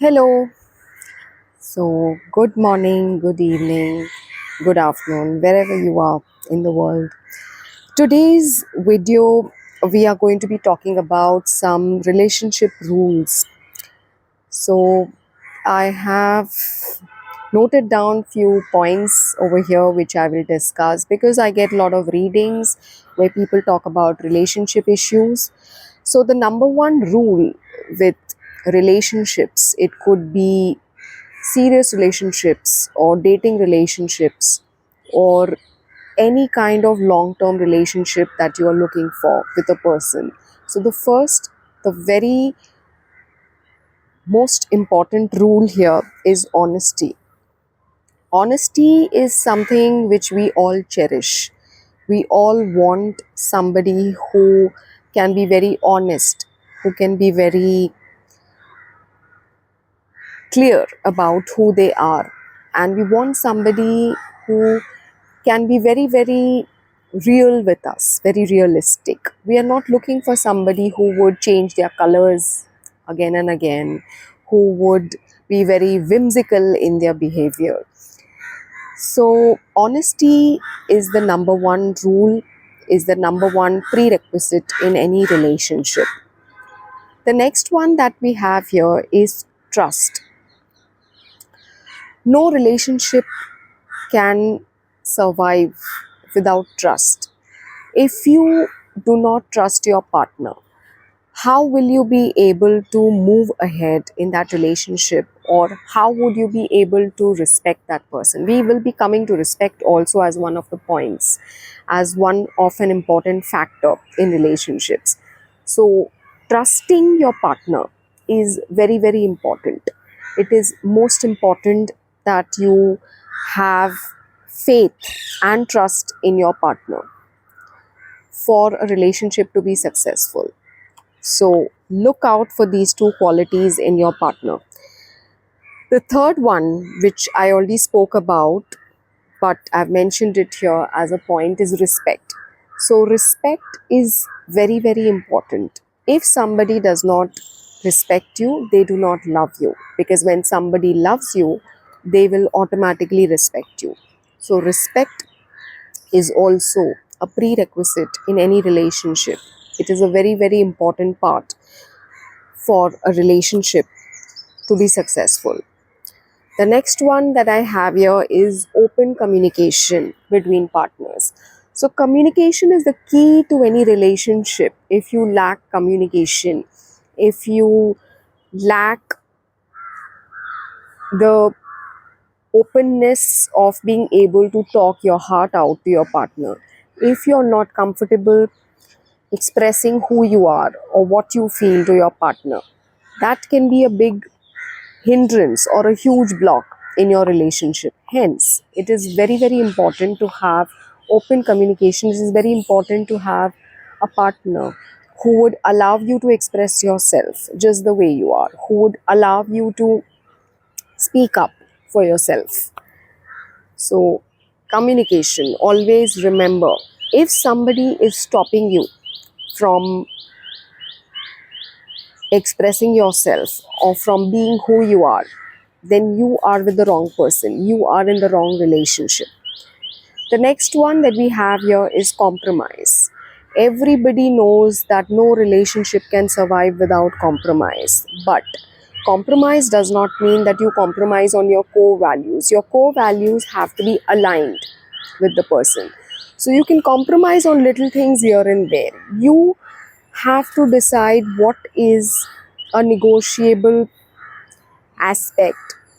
Hello. So, good morning, good evening, good afternoon, wherever you are in the world. Today's video, we are going to be talking about some relationship rules. So, I have noted down few points over here which I will discuss because I get a lot of readings where people talk about relationship issues. So, the number one rule with relationships, it could be serious relationships or dating relationships or any kind of long term relationship that you are looking for with a person. So, the very most important rule here is honesty. Honesty is something which we all cherish. We all want somebody who can be very honest, who can be very clear about who they are. And we want somebody who can be very, very real with us, very realistic. We are not looking for somebody who would change their colors again and again, who would be very whimsical in their behavior. So, honesty is the number one rule, is the number one prerequisite in any relationship. The next one that we have here is trust. No relationship can survive without trust. If you do not trust your partner, how will you be able to move ahead in that relationship, or how would you be able to respect that person? We will be coming to respect also as one of the points, as one of an important factor in relationships. So, trusting your partner is very, very important. It is most important that you have faith and trust in your partner for a relationship to be successful. So, look out for these two qualities in your partner. The third one, which I already spoke about, but I've mentioned it here as a point, is respect. So, respect is very, very important. If somebody does not respect you, they do not love you. Because when somebody loves you, they will automatically respect you. So, respect is also a prerequisite in any relationship. It is a very, very important part for a relationship to be successful. The next one that I have here is open communication between partners. So, communication is the key to any relationship. If you lack communication, if you lack the openness of being able to talk your heart out to your partner, if you're not comfortable expressing who you are or what you feel to your partner, that can be a big hindrance or a huge block in your relationship. Hence, it is very, very important to have open communication. It is very important to have a partner who would allow you to express yourself just the way you are, who would allow you to speak up for yourself. So, communication, always remember, if somebody is stopping you from expressing yourself or from being who you are, then you are with the wrong person. You are in the wrong relationship. The next one that we have here is compromise. Everybody knows that no relationship can survive without compromise. But compromise does not mean that you compromise on your core values. Your core values have to be aligned with the person. So you can compromise on little things here and there. You have to decide what is a negotiable aspect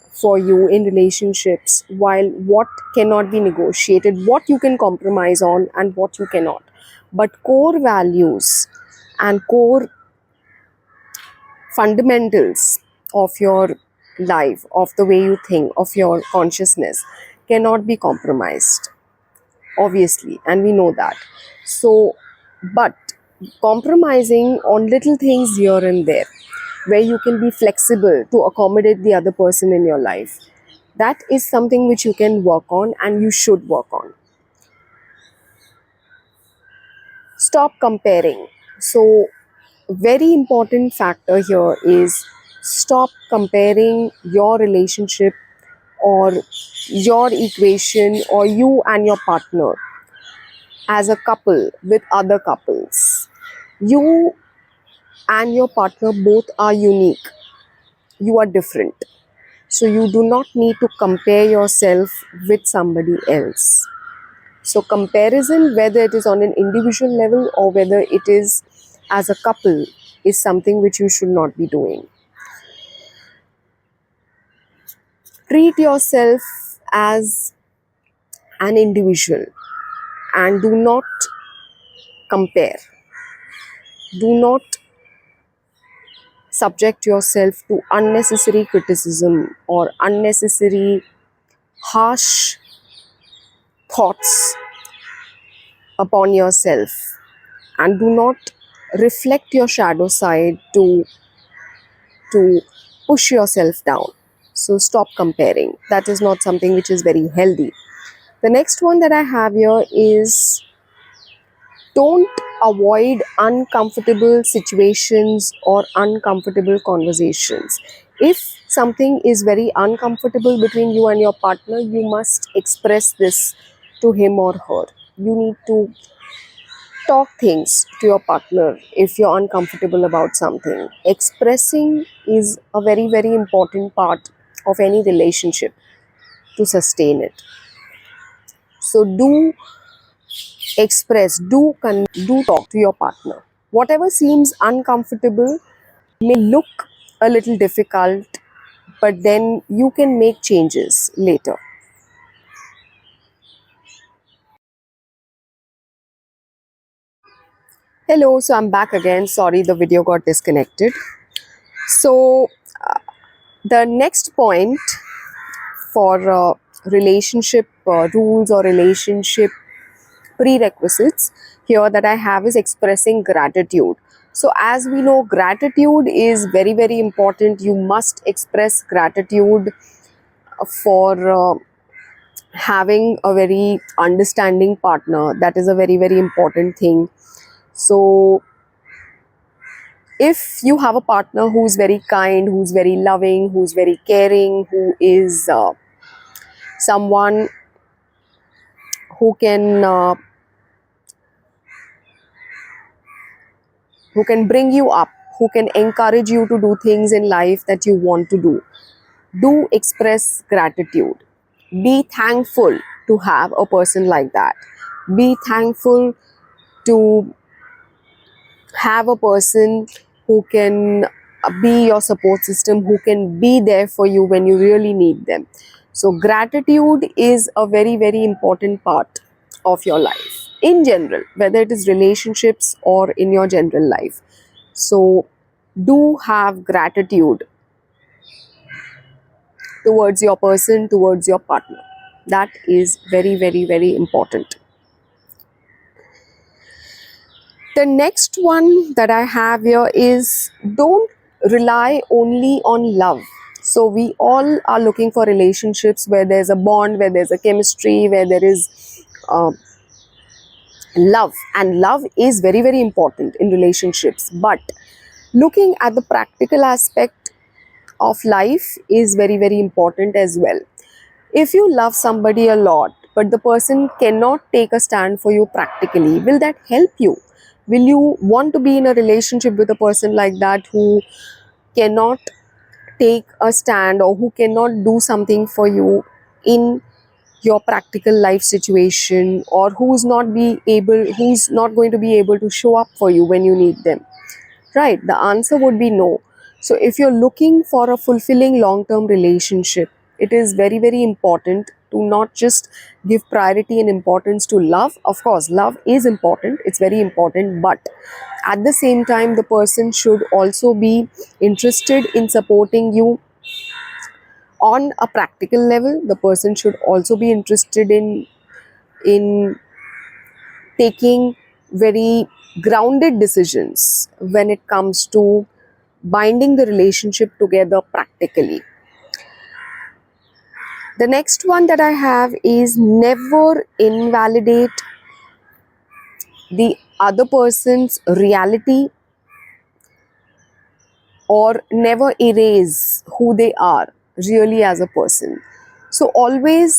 for you in relationships, while what cannot be negotiated, what you can compromise on and what you cannot. But core values and core fundamentals of your life, of the way you think, of your consciousness, cannot be compromised, obviously, and we know that. So, but compromising on little things here and there, where you can be flexible to accommodate the other person in your life, that is something which you can work on and you should work on. Stop comparing. So, very important factor here is stop comparing your relationship or your equation or you and your partner as a couple with other couples. You and your partner both are unique, you are different. So you do not need to compare yourself with somebody else. So comparison, whether it is on an individual level or whether it is as a couple, is something which you should not be doing. Treat yourself as an individual and do not compare. Do not subject yourself to unnecessary criticism or unnecessary harsh thoughts upon yourself, and do not reflect your shadow side to push yourself down. So stop comparing. That is not something which is very healthy. The next one that I have here is, don't avoid uncomfortable situations or uncomfortable conversations. If something is very uncomfortable between you and your partner, you must express this to him or her. You need to talk things to your partner if you're uncomfortable about something. Expressing is a very, very important part of any relationship to sustain it. So do express, do talk to your partner. Whatever seems uncomfortable may look a little difficult, but then you can make changes later. Hello, so I'm back again. Sorry, the video got disconnected. So, the next point for relationship rules or relationship prerequisites here that I have is expressing gratitude. So, as we know, gratitude is very, very important. You must express gratitude for having a very understanding partner. That is a very, very important thing. So, if you have a partner who's very kind, who's very loving, who's very caring, who is someone who can uh, who can bring you up, who can encourage you to do things in life that you want to do express gratitude. Be thankful to have a person like that. Be thankful to have a person who can be your support system, who can be there for you when you really need them. So, gratitude is a very, very important part of your life in general, whether it is relationships or in your general life. So, do have gratitude towards your person, towards your partner. That is very, very, very important. The next one that I have here is, don't rely only on love. So, we all are looking for relationships where there's a bond, where there's a chemistry, where there is uh, love. And love is very, very important in relationships. But looking at the practical aspect of life is very, very important as well. If you love somebody a lot, but the person cannot take a stand for you practically, will that help you? Will you want to be in a relationship with a person like that, who cannot take a stand or who cannot do something for you in your practical life situation, or who's not going to be able to show up for you when you need them? Right, the answer would be no. So, if you're looking for a fulfilling long term relationship, it is very, very important to not just give priority and importance to love. Of course, love is important, it's very important, but at the same time, the person should also be interested in supporting you on a practical level. The person should also be interested in taking very grounded decisions when it comes to binding the relationship together practically. The next one that I have is, never invalidate the other person's reality or never erase who they are really as a person. So always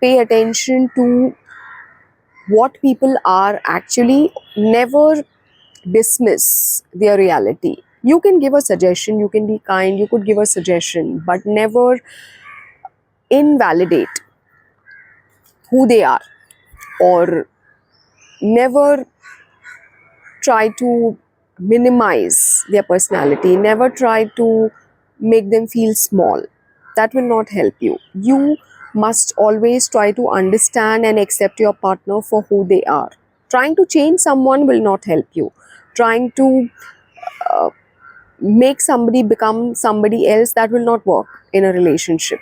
pay attention to what people are actually, never dismiss their reality. You can give a suggestion, you can be kind, you could give a suggestion, but never invalidate who they are, or never try to minimize their personality, never try to make them feel small. That will not help you. You must always try to understand and accept your partner for who they are. Trying to change someone will not help you. Trying to make somebody become somebody else, that will not work in a relationship.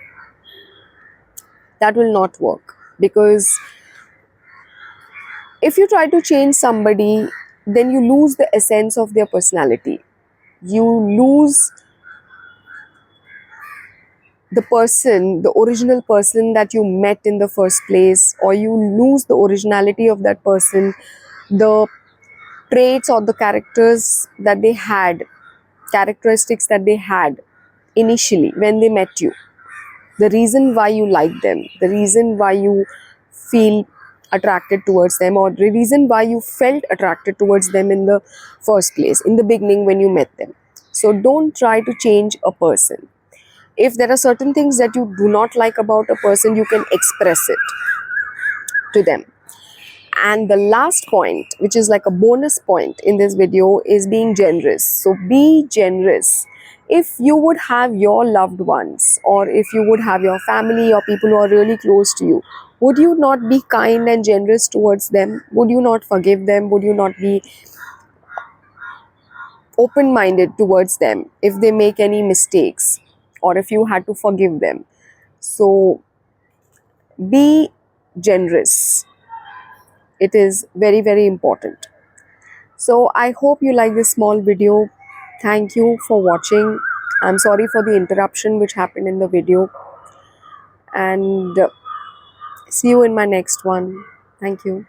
That will not work, because if you try to change somebody, then you lose the essence of their personality. You lose the person, the original person that you met in the first place, or you lose the originality of that person, the traits or the characteristics that they had initially when they met you, the reason why you like them, the reason why you feel attracted towards them, or the reason why you felt attracted towards them in the first place, in the beginning when you met them. So don't try to change a person. If there are certain things that you do not like about a person, you can express it to them. And the last point, which is like a bonus point in this video, is being generous. So be generous. If you would have your loved ones, or if you would have your family or people who are really close to you, would you not be kind and generous towards them? Would you not forgive them? Would you not be open-minded towards them if they make any mistakes, or if you had to forgive them? So be generous. It is very, very important. So I hope you like this small video. Thank you for watching. I'm sorry for the interruption which happened in the video, and see you in my next one. Thank you.